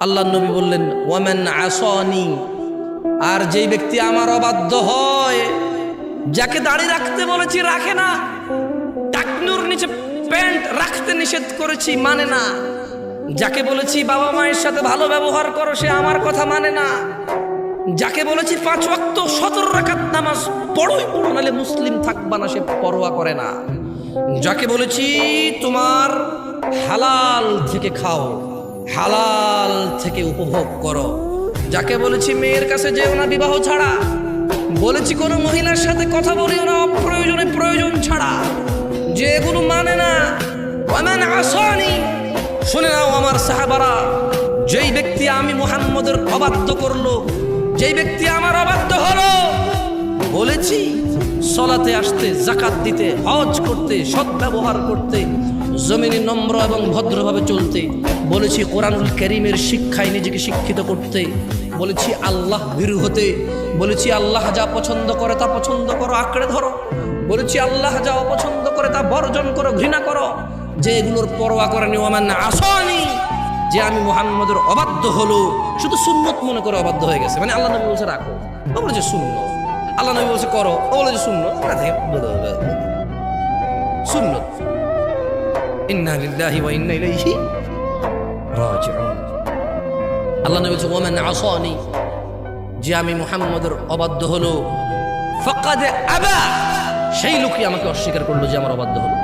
আল্লাহ নবী বললেন ওয়ামান আসানি, আর যেই ব্যক্তি আমার অবাধ্য হয়, যাকে দাড়ি রাখতে বলেছি রাখে না, টাকনুর নিচে প্যান্ট রাখতে নিষেধ করেছি মানে না, যাকে বলেছি বাবা মায়ের সাথে ভালো ব্যবহার করো সে আমার কথা মানে না, যাকে বলেছি 5 ওয়াক্ত 17 রাকাত নামাজ পড়োই পড়ো নালে মুসলিম থাকবা না সে পরোয়া করে না, যাকে বলেছি তোমার হালাল থেকে খাও, হালাল থেকে উপভোগ করো, যাকে বলেছি মেয়ের কাছে যেও না বিবাহ ছাড়া, বলেছি কোনো মহিলার সাথে কথা বলিও না অপ্রয়োজনে প্রয়োজন ছাড়া, যে এগুলো মানে না, ওয়ামান আসানি, শুনে নাও আমার সাহাবারা, যেই ব্যক্তি আমি মুহাম্মদের অবাধ্য করলো, যেই ব্যক্তি আমার অবাধ্য হলো, বলেছি সলাতে আসতে, যাকাত দিতে, হজ করতে, সৎ ব্যবহার করতে, জমিনে নম্র এবং ভদ্রভাবে চলতে, বলেছি কোরআনুল কারীমের শিক্ষায় নিজেকে শিক্ষিত করতে, বলেছি আল্লাহ ভীরু হতে, বলেছি আল্লাহ যা পছন্দ করে তা পছন্দ করো, আঁকড়ে ধরো, বলেছি আল্লাহ যা অপছন্দ করে তা বর্জন করো, ঘৃণা করো, যে এগুলোর পরোয়া করেনি ওয়ামান আসানি, যে আমি মুহাম্মদের অবাধ্য হলো, শুধু সুন্নত মনে করে অবাধ্য হয়ে গেছে, মানে আল্লাহ নবী বলছে রাখো, ও বলেছে সুন্নত, আল্লাহ নবী বলছে করো, ও বলেছে সুন্নত, সুন্নত। ইন্না লিল্লাহি ওয়া ইন্না ইলাইহি রাজিউন। আল্লাহ নবী বলছে ওয়ামান আসানি, যে আমি মুহাম্মদের অবাধ্য হলো, ফাকাদ আবা, সেই লোকই আমাকে অস্বীকার করলো যে আমার অবাধ্য হলো।